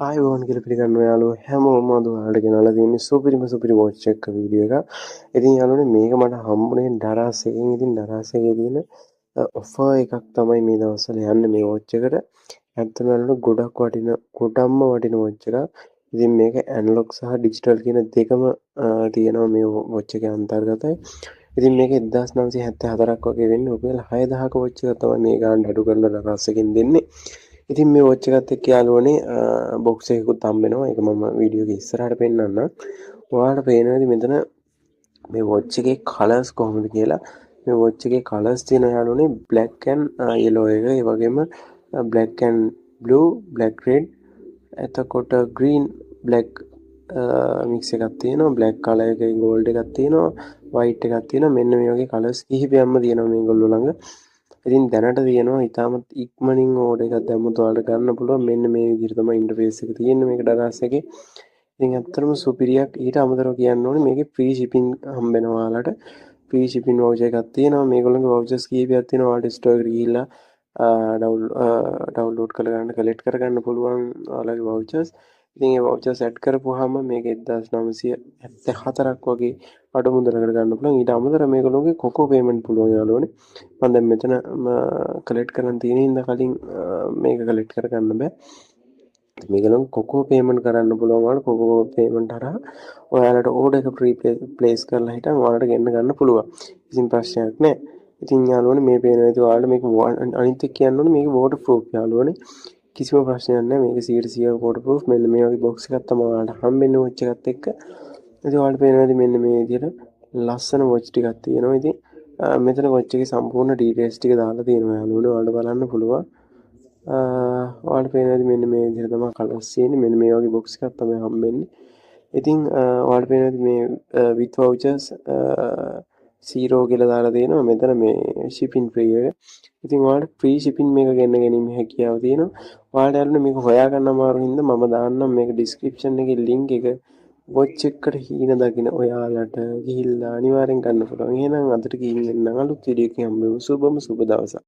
ආයුබෝවන් කියලා පිළිගන්නවා යාළුවෝ හැමෝම අද ඔයාලට ගෙනල්ලා තියෙන්නේ සුපිරි වොච් එක වීඩියෝ එකක්. ඉතින් යාළුවනේ මේක මට හම්බුනේ ඩරාස් එකෙන්. ඉතින් ඩරාස් එකේ තියෙන ඔෆර් එකක් තමයි මේ දවස්වල යන්නේ මේ වොච් එකට. ඇත්තටම යාළුවනේ ගොඩක්ම වටින වොච් එකක්. ඉතින් මේක ඇනලොග් සහ ඩිජිටල් කියන දෙකම තියෙනවා මේ වොච් එකේ අන්තර්ගතයි. ඉතින් මේක 1974ක් වගේ වෙන්නේ රුපියල් 6000ක වොච් එකක් තමයි මේ ගානට අඩු කරලා ඩරාස් එකෙන් දෙන්නේ. ඉතින් මේ වොච් එකත් එක්ක යාළුවනේ බොක්ස් එකකුත් හම්බ වෙනවා. ඒක මම වීඩියෝ එකේ ඉස්සරහට පෙන්නන්නම්. ඔයාලට පේනවාද මෙතන මේ වොච් එකේ කලර්ස් කොහොමද කියලා. මේ වොච් එකේ කලර්ස් තියෙනවා යාළුවනේ black and yellow එක. ඒ වගේම black and blue, black red, එතකොට green black මික්ස් එකක් තියෙනවා. black color එකේ gold එකක් තියෙනවා. white එකක් තියෙනවා. මෙන්න මේ වගේ කලර්ස් කිහිපයක්ම තියෙනවා මේගොල්ලෝ ළඟ. ඉතින් දැනට තියෙනවා ඉතාමත් ඉක්මනින් ඕඩර් එකක් දැම්මොත් ඔයාලට ගන්න පුළුවන්. මෙන්න මේ විදිහට තමයි ඉන්ටර්ෆේස් එක තියෙන්නේ මේක ඩරාස් එකේ. ඉතින් ඇත්තටම සුපිරියක්. ඊට අමතරව කියන්න ඕනේ මේකේ ෆ්‍රී ෂිපින් හම්බ වෙනවා ඔයාලට. ෆ්‍රී ෂිපින් වවුචර් එකක් තියෙනවා. මේගොල්ලන්ගේ වවුචර්ස් කීපයක් තියෙනවා. ඔයාලට ස්ටෝර් එකට ගිහිල්ලා ඩවුන්ලෝඩ් කරගන්න කලෙක්ට් කරගන්න පුළුවන් ඔයාලගේ වවුචර්ස්. ඉතින් ඒ වවුචර්ස් ඇඩ් කරපුවාම මේක 1974ක් වගේ අඩු මුදලකට ගන්න පුළුවන්. ඊට අමතරව මේගොල්ලෝගේ කොකෝ පේමන්ට් පුළුවන් යාළුවනේ. මම දැන් මෙතන කලෙක්ට් කරන් තියෙන හින්දා කලින් මේක කලෙක්ට් කරගන්න බෑ. මේගොල්ලෝ කොකෝ පේමන්ට් කරන්න පුළුවන්. ඔයාලට කොකෝ පේමන්ට් හරහා ඔයාලට ඕඩර් එක ප්ලේස් කරලා හිටන් ඔයාලට ගෙන්න ගන්න පුළුවන්. කිසිම ප්‍රශ්නයක් නැහැ. ඉතින් යාළුවනේ මේ පේන විදිහට ඔයාලට මේක අනිත් එක කියන්න ඕනේ මේක වෝටර් ප්‍රූෆ් යාළුවනේ. කිසිම ප්‍රශ්නයක් නැහැ. මේක 100% වෝටර් ප්‍රූෆ්. මෙන්න මේ වගේ බොක්ස් එකක් තමයි ඔයාලට හම්බෙන්නේ වොච් එකත් එක්ක. ඉතින් ඔයාලට පේනවාද මෙන්න මේ විදිහට ලස්සන වොච් ටිකක් තියෙනවා. ඉතින් මෙතන වොච් එකේ සම්පූර්ණ ඩීටේල්ස් ටික දාලා තියෙනවා යාළුවනේ. ඔයාලට බලන්න පුළුවන්. ඔයාලට පේනවාද මෙන්න මේ විදිහට තමයි කලර්ස් තියෙන්නේ. මෙන්න මේ වගේ බොක්ස් එකක් තමයි හම්බෙන්නේ. ඉතින් ඔයාලට පේනවාද මේ with vouchers 0 කියලා දාලා තියෙනවා. මෙතන මේ shipping free එක. ඉතින් ඔයාලට free shipping මේක ගෙන්න ගැනීම හැකියාව තියෙනවා. ඔයාලට යාළුවනේ මේක හොයාගන්න අමාරු හින්දා මම දාන්නම් මේක description එකේ link එක. වොච් එකට හීන දකින ඔයාලට ගිහිල්ලා අනිවාර්යෙන් ගන්න පුළුවන්. එහෙනම් අදට ගිහින් එන්නම් අලුත් වීඩියෝ එකකින් හම්බෙමු. සුබ දවසක්.